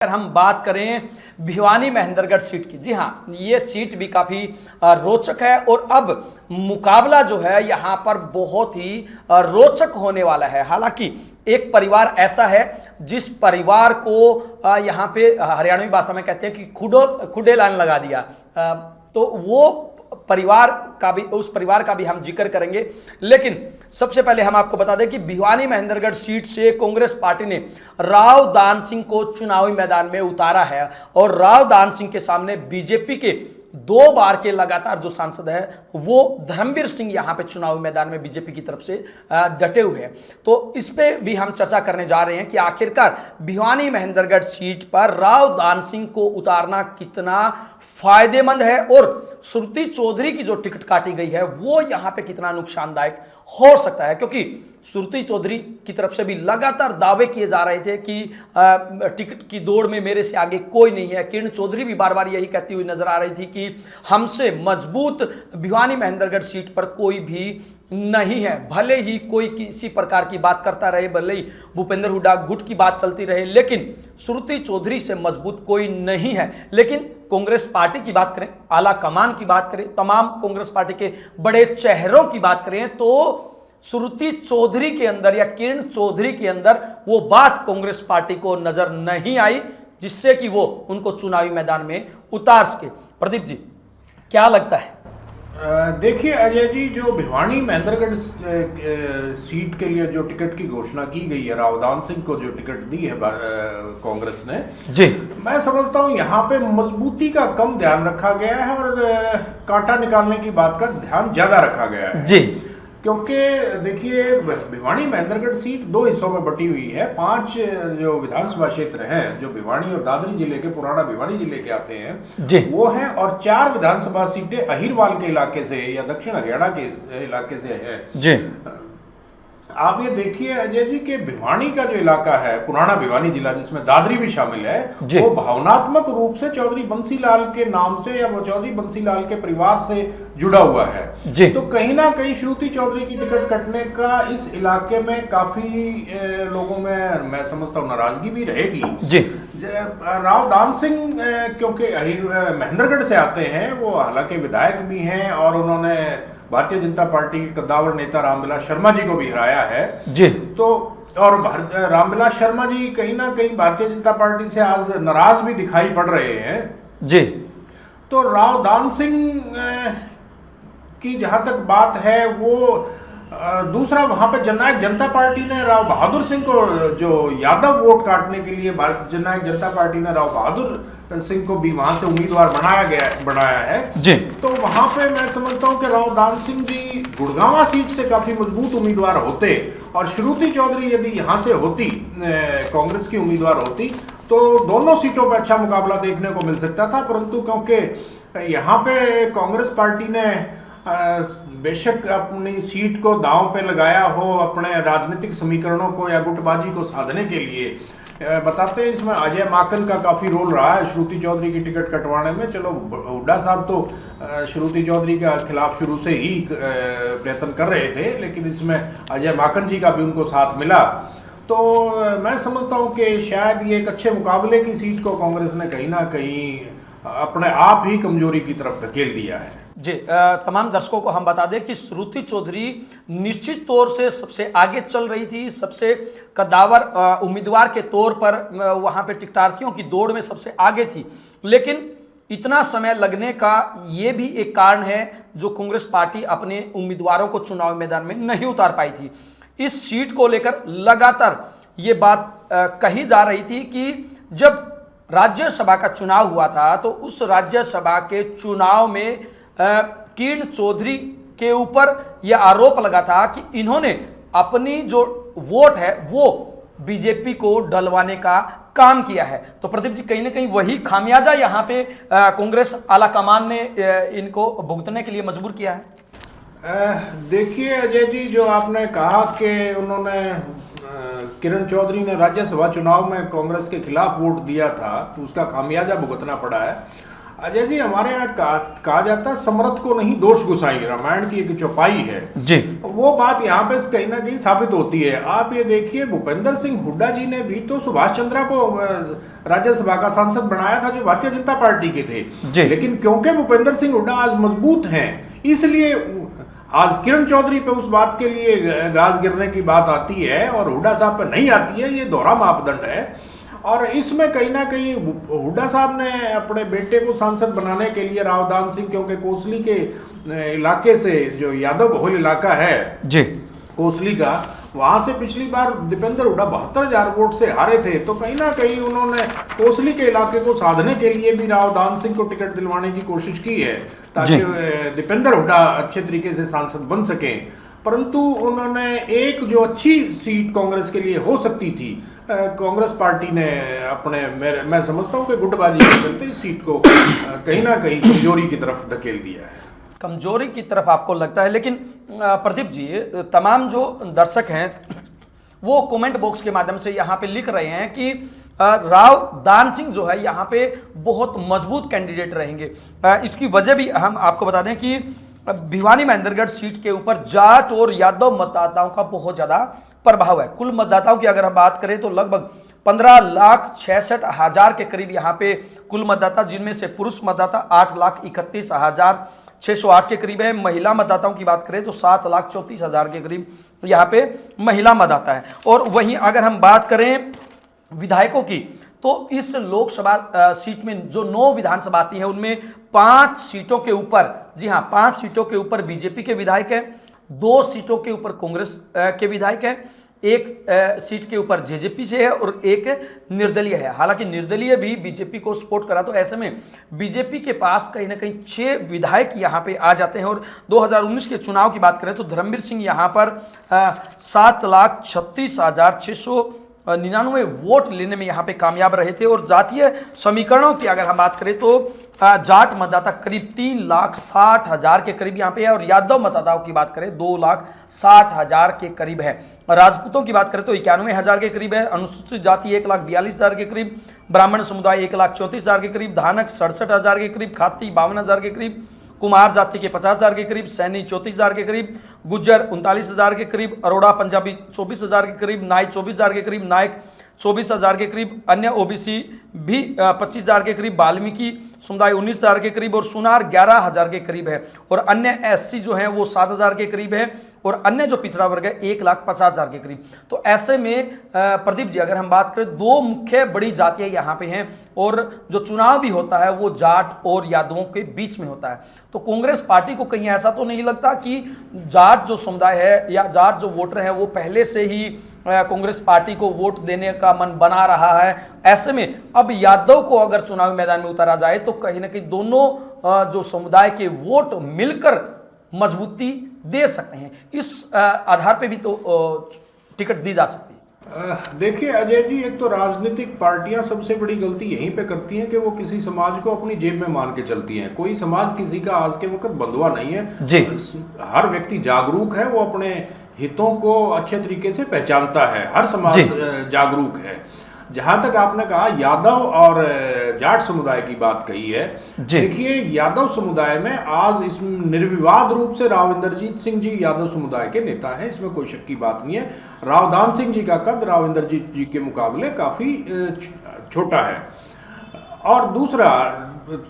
अगर हम बात करें भिवानी महेंद्रगढ़ सीट की, जी हाँ, ये सीट भी काफ़ी रोचक है और अब मुकाबला जो है यहाँ पर बहुत ही रोचक होने वाला है। हालांकि एक परिवार ऐसा है जिस परिवार को यहाँ पे हरियाणवी भाषा में कहते हैं कि खुडे लाइन लगा दिया, तो वो परिवार का भी, उस परिवार का भी हम जिक्र करेंगे। लेकिन सबसे पहले हम आपको बता दें कि भिवानी महेंद्रगढ़ सीट से कांग्रेस पार्टी ने राव दान सिंह को चुनावी मैदान में उतारा है और राव दान सिंह के सामने बीजेपी के 2 बार के लगातार जो सांसद है वो धर्मवीर सिंह यहां पे चुनावी मैदान में बीजेपी की तरफ से डटे हुए हैं। तो इस पे भी हम चर्चा करने जा रहे हैं कि आखिरकार भिवानी महेंद्रगढ़ सीट पर राव दान सिंह को उतारना कितना फायदेमंद है और श्रुति चौधरी की जो टिकट काटी गई है वो यहां पे कितना नुकसानदायक हो सकता है, क्योंकि श्रुति चौधरी की तरफ से भी लगातार दावे किए जा रहे थे कि टिकट की दौड़ में मेरे से आगे कोई नहीं है। किरण चौधरी भी बार बार यही कहती हुई नजर आ रही थी कि हमसे मजबूत भिवानी महेंद्रगढ़ सीट पर कोई भी नहीं है। भले ही कोई किसी प्रकार की बात करता रहे, भले ही भूपेंद्र हुड्डा गुट की बात चलती रहे, लेकिन श्रुति चौधरी से मजबूत कोई नहीं है। लेकिन कांग्रेस पार्टी की बात करें, आला कमान की बात करें, तमाम कांग्रेस पार्टी के बड़े चेहरों की बात करें तो श्रुति चौधरी के अंदर या किरण चौधरी के अंदर वो बात कांग्रेस पार्टी को नजर नहीं आई जिससे कि वो उनको चुनावी मैदान में उतार सके। प्रदीप जी, क्या लगता है? देखिए अजय जी, जो भिवानी महेंद्रगढ़ सीट के लिए जो टिकट की घोषणा की गई है, राव दान सिंह को जो टिकट दी है कांग्रेस ने, जी मैं समझता हूं यहाँ पे मजबूती का कम ध्यान रखा गया है और कांटा निकालने की बात का ध्यान ज्यादा रखा गया है। जी, क्योंकि देखिए भिवानी महेंद्रगढ़ सीट 2 हिस्सों में बटी हुई है। 5 जो विधानसभा क्षेत्र हैं जो भिवानी और दादरी जिले के, पुराना भिवानी जिले के आते हैं वो हैं, और 4 विधानसभा सीटें अहिरवाल के इलाके से या दक्षिण हरियाणा के इलाके से हैं। जी आप ये देखिए अजय जी के भिवानी का जो इलाका है, पुराना भिवानी जिला जिसमें दादरी भी शामिल है, वो भावनात्मक रूप से चौधरी बंसीलाल के नाम से या वो चौधरी बंसीलाल के परिवार से जुड़ा हुआ है। तो कहीं ना कहीं श्रुति चौधरी की टिकट कटने का इस इलाके में काफी लोगों में मैं समझता हूँ नाराजगी भी रहेगी। जी राव दान सिंह क्योंकि महेंद्रगढ़ से आते हैं, वो हालांकि विधायक भी हैं और उन्होंने भारतीय जनता पार्टी के कद्दावर नेता रामविलास शर्मा जी को भी हराया है। जी तो और रामविलास शर्मा जी कहीं ना कहीं भारतीय जनता पार्टी से आज नाराज भी दिखाई पड़ रहे हैं। जी तो राव दान सिंह की जहां तक बात है, वो दूसरा वहां पे जननायक जनता पार्टी ने राव बहादुर सिंह को, जो यादव वोट काटने के लिए जननायक जनता पार्टी ने राव बहादुर सिंह को भी वहां से उम्मीदवार बनाया है। जी तो वहां पे मैं समझता हूं कि राव दान सिंह जी गुड़गांव सीट से काफी मजबूत उम्मीदवार होते और श्रुति चौधरी यदि यहां से होती, कांग्रेस की उम्मीदवार होती, तो दोनों सीटों पर अच्छा मुकाबला देखने को मिल सकता था। परंतु क्योंकि यहाँ पे कांग्रेस पार्टी ने बेशक अपनी सीट को दांव पे लगाया हो अपने राजनीतिक समीकरणों को या गुटबाजी को साधने के लिए, बताते हैं इसमें अजय माकन का काफी रोल रहा है श्रुति चौधरी की टिकट कटवाने में। चलो हुड्डा साहब तो श्रुति चौधरी के खिलाफ शुरू से ही प्रयत्न कर रहे थे, लेकिन इसमें अजय माकन जी का भी उनको साथ मिला। तो मैं समझता हूँ कि शायद ये एक अच्छे मुकाबले की सीट को कांग्रेस ने कहीं ना कहीं अपने आप ही कमजोरी की तरफ धकेल दिया है। जी तमाम दर्शकों को हम बता दें कि श्रुति चौधरी निश्चित तौर से सबसे आगे चल रही थी, सबसे कद्दावर उम्मीदवार के तौर पर वहां पे टिकटार्थियों की दौड़ में सबसे आगे थी। लेकिन इतना समय लगने का ये भी एक कारण है जो कांग्रेस पार्टी अपने उम्मीदवारों को चुनाव मैदान में नहीं उतार पाई थी। इस सीट को लेकर लगातार ये बात कही जा रही थी कि जब राज्यसभा का चुनाव हुआ था तो उस राज्यसभा के चुनाव में किरण चौधरी के ऊपर यह आरोप लगा था कि इन्होंने अपनी जो वोट है वो बीजेपी को डलवाने का काम किया है। तो प्रदीप जी, कहीं ना कहीं वही खामियाजा यहाँ पे कांग्रेस आला कमान ने इनको भुगतने के लिए मजबूर किया है। देखिए अजय जी, जो आपने कहा कि उन्होंने किरण चौधरी ने राज्यसभा चुनाव में कांग्रेस के खिलाफ वोट दिया था तो उसका खामियाजा भुगतना पड़ा है। अजय जी, हमारे यहाँ कहा जाता है समर्थ को नहीं दोष गुसाई, रामायण की एक चौपाई है जी। वो बात यहाँ पे कहीं ना कहीं साबित होती है। आप ये देखिए, भूपेंद्र सिंह हुड्डा जी ने भी तो सुभाष चंद्रा को राज्यसभा का सांसद बनाया था, जो भारतीय जनता पार्टी के थे। लेकिन क्योंकि भूपेंद्र सिंह हुड्डा आज मजबूत हैं, इसलिए आज किरण चौधरी पे उस बात के लिए घास गिरने की बात आती है और हुड्डा साहब पे नहीं आती है। ये दोहरा मापदंड है। और इसमें कहीं ना कहीं हुड्डा साहब ने अपने बेटे को सांसद बनाने के लिए रावदान सिंह, क्योंकि कोसली के इलाके से, जो यादव बहुल इलाका है जी कोसली का, वहां से पिछली बार दीपेंद्र हुड्डा 72,000 वोट से हारे थे। तो कहीं ना कहीं उन्होंने कोसली के इलाके को साधने के लिए भी रावदान सिंह को टिकट दिलवाने की कोशिश की है, ताकि दीपेंद्र हुड्डा अच्छे तरीके से सांसद बन सके। परंतु उन्होंने एक जो अच्छी सीट कांग्रेस के लिए हो सकती थी, कांग्रेस पार्टी ने अपने, मैं समझता हूं कि गुटबाजी के चलते इस सीट को कहीं ना कहीं कमजोरी की तरफ धकेल दिया है। कमजोरी की तरफ आपको लगता है। लेकिन प्रदीप जी, तमाम जो दर्शक हैं वो कमेंट बॉक्स के माध्यम से यहाँ पे लिख रहे हैं कि रावदान सिंह जो है यहाँ पे बहुत मजबूत कैंडिडेट रहेंगे। इसकी वजह भी हम आपको बता दें कि भिवानी महेंद्रगढ़ सीट के ऊपर जाट और यादव मतदाताओं का बहुत ज्यादा प्रभाव है। कुल मतदाताओं की अगर हम बात करें तो लगभग 15,66,000 के करीब यहाँ पे कुल मतदाता, जिनमें से पुरुष मतदाता 8,31,608 के करीब है। महिला मतदाताओं की बात करें तो 7,34,000 के करीब यहाँ पे महिला मतदाता है। और वहीं अगर हम बात करें विधायकों की, तो इस लोकसभा सीट में जो 9 विधानसभा आती है, उनमें 5 सीटों के ऊपर, जी हाँ 5 सीटों के ऊपर बीजेपी के विधायक है, 2 सीटों के ऊपर कांग्रेस के विधायक है, 1 सीट के ऊपर जेजेपी से है और 1 निर्दलीय है। हालांकि निर्दलीय भी बीजेपी को सपोर्ट करा, तो ऐसे में बीजेपी के पास कहीं ना कहीं 6 विधायक यहाँ पे आ जाते हैं। और 2019 के चुनाव की बात करें तो धर्मवीर सिंह यहाँ पर 7,36,699 वोट लेने में यहाँ पे कामयाब रहे थे। और जातीय समीकरणों की अगर हम बात करें तो जाट मतदाता करीब 3,60,000 के करीब यहाँ पे है, और यादव मतदाताओं की बात करें 2,60,000 के करीब है। राजपूतों की बात करें तो 91,000 के करीब है, अनुसूचित जाति 1,42,000 के करीब, ब्राह्मण समुदाय 1,34,000 के करीब, धानक 67,000 के करीब, खाती 52,000 के करीब, कुमार जाति के 50,000 के करीब, सैनी 34,000 के करीब, गुज्जर 39,000 के करीब, अरोड़ा पंजाबी 24,000 के करीब, नाई 24,000 के करीब, नायक 24,000 के करीब, अन्य ओबीसी भी 25,000 के करीब, वाल्मीकि समुदाय 19,000 के करीब और सुनार 11,000 के करीब है। और अन्य एससी जो है वो 7,000 के करीब है, और अन्य जो पिछड़ा वर्ग है 1,50,000 के करीब। तो ऐसे में प्रदीप जी, अगर हम बात करें 2 मुख्य बड़ी जातियां यहाँ पे हैं, और जो चुनाव भी होता है वो जाट और यादवों के बीच में होता है। तो कांग्रेस पार्टी को कहीं ऐसा तो नहीं लगता कि जाट जो समुदाय है या जाट जो वोटर है वो पहले से ही कांग्रेस पार्टी को वोट देने का मन बना रहा है? ऐसे में अब यादव को अगर चुनावी मैदान में उतारा जाए तो कहीं ना कहीं दोनों जो समुदाय के वोट मिलकर मजबूती दे सकते हैं। इस आधार पे भी तो टिकट दी जा सकती है। देखिए अजय जी, एक तो राजनीतिक पार्टियां सबसे बड़ी गलती यहीं पे करती हैं कि वो किसी समाज को अपनी जेब में मान के चलती हैं। कोई समाज किसी का आज के वक्त बंधुआ नहीं है जी। हर व्यक्ति जागरूक है, वो अपने हितों को अच्छे तरीके से पहचानता है, हर समाज जागरूक है। जहां तक आपने कहा यादव और जाट समुदाय की बात कही है, देखिए यादव समुदाय में आज इस निर्विवाद रूप से राव इंद्रजीत सिंह जी यादव समुदाय के नेता हैं, इसमें कोई शक की बात नहीं है। रावदान सिंह जी का कद राव इंद्रजीत जी के मुकाबले काफी छोटा है। और दूसरा,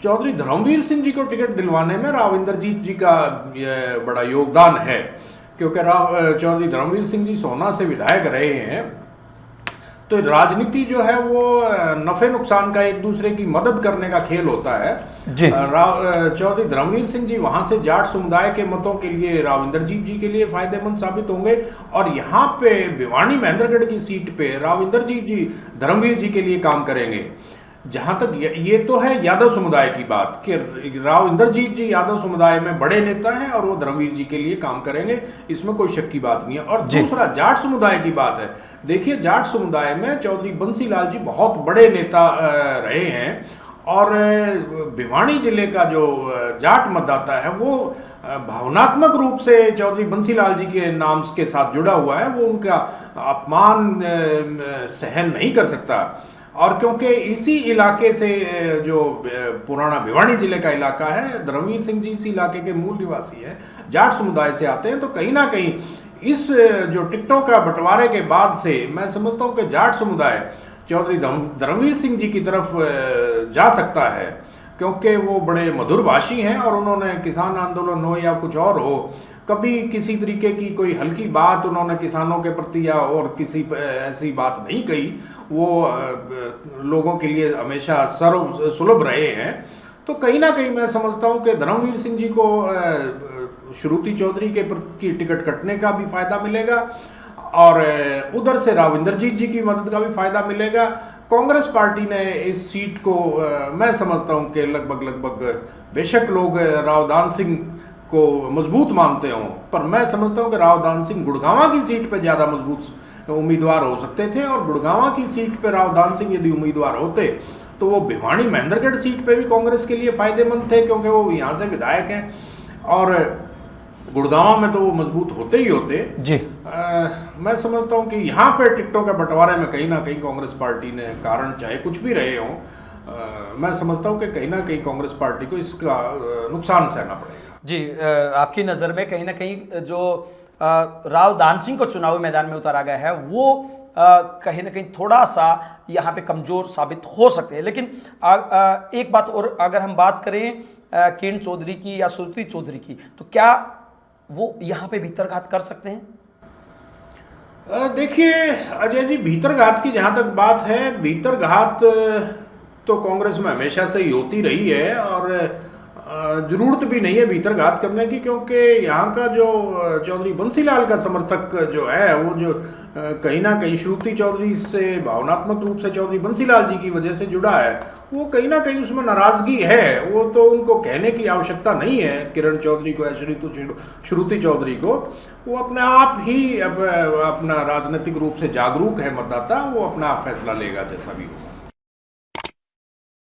चौधरी धर्मवीर सिंह जी को टिकट दिलवाने में राव इंद्रजीत जी का बड़ा योगदान है, क्योंकि चौधरी धर्मवीर सिंह जी सोहना से विधायक रहे हैं। तो राजनीति जो है वो नफे नुकसान का, एक दूसरे की मदद करने का खेल होता है। चौधरी धर्मवीर सिंह जी वहां से जाट समुदाय के मतों के लिए राव इंद्रजीत जी के लिए फायदेमंद साबित होंगे, और यहाँ पे भिवानी महेंद्रगढ़ की सीट पे राव इंद्रजीत जी धर्मवीर जी के लिए काम करेंगे। जहां तक ये तो है यादव समुदाय की बात कि राव इंद्रजीत जी यादव समुदाय में बड़े नेता हैं और वो धर्मवीर जी के लिए काम करेंगे, इसमें कोई शक की बात नहीं है। और दूसरा जाट समुदाय की बात है, देखिए जाट समुदाय में चौधरी बंसीलाल जी बहुत बड़े नेता रहे हैं, और भिवानी जिले का जो जाट मतदाता है वो भावनात्मक रूप से चौधरी बंसीलाल जी के नाम के साथ जुड़ा हुआ है, वो उनका अपमान सहन नहीं कर सकता। और क्योंकि इसी इलाके से जो पुराना भिवानी जिले का इलाका है, धर्मवीर सिंह जी इसी इलाके के मूल निवासी हैं, जाट समुदाय से आते हैं, तो कहीं ना कहीं इस जो टिकटों का बंटवारे के बाद से मैं समझता हूँ कि जाट समुदाय चौधरी धर्मवीर सिंह जी की तरफ जा सकता है, क्योंकि वो बड़े मधुरभाषी हैं और उन्होंने किसान आंदोलन हो या कुछ और हो, कभी किसी तरीके की कोई हल्की बात उन्होंने किसानों के प्रति या और किसी ऐसी बात नहीं कही। वो लोगों के लिए हमेशा सर्व सुलभ रहे हैं। तो कहीं ना कहीं मैं समझता हूँ कि धर्मवीर सिंह जी को श्रुति चौधरी के की टिकट कटने का भी फायदा मिलेगा और उधर से राव इंद्रजीत जी की मदद का भी फायदा मिलेगा। कांग्रेस पार्टी ने इस सीट को मैं समझता हूं कि लगभग बेशक लोग राव दान सिंह को मजबूत मानते हों, पर मैं समझता हूं कि राव दान सिंह गुड़गांवा की सीट पे ज़्यादा मजबूत उम्मीदवार हो सकते थे और गुड़गांवा की सीट पे राव दान सिंह यदि उम्मीदवार होते तो वो भिवानी महेंद्रगढ़ सीट पे भी कांग्रेस के लिए फायदेमंद थे, क्योंकि वो यहाँ से विधायक हैं और गुड़गांव में तो वो मजबूत होते ही होते जी। मैं समझता हूं कि यहाँ पे टिकटों के बंटवारे में कहीं ना कहीं कांग्रेस पार्टी ने, कारण चाहे कुछ भी रहे हों, मैं समझता हूं कि कहीं ना कहीं कांग्रेस पार्टी को इसका नुकसान सहना पड़ेगा। जी, आपकी नज़र में कहीं ना कहीं जो राव दान सिंह को चुनावी मैदान में उतारा गया है वो कहीं ना कहीं थोड़ा सा यहाँ पे कमज़ोर साबित हो सकते हैं। लेकिन एक बात और, अगर हम बात करें किरण चौधरी की या श्रुति चौधरी की, तो क्या वो यहाँ पे भीतरघात कर सकते हैं? देखिए अजय जी, भीतरघात की जहाँ तक बात है, भीतरघात तो कांग्रेस में हमेशा से ही होती रही है और जरूरत भी नहीं है भीतरघात करने की, क्योंकि यहाँ का जो चौधरी बंसीलाल का समर्थक जो है वो जो कहीं ना कहीं श्रुति चौधरी से भावनात्मक रूप से चौधरी बंसीलाल जी की वजह से जुड़ा है, वो कहीं ना कहीं उसमें नाराजगी है। वो तो उनको कहने की आवश्यकता नहीं है किरण चौधरी को या श्रुति चौधरी को, वो अपने आप ही अपना राजनीतिक रूप से जागरूक है मतदाता, वो अपना फैसला लेगा जैसा भी हो।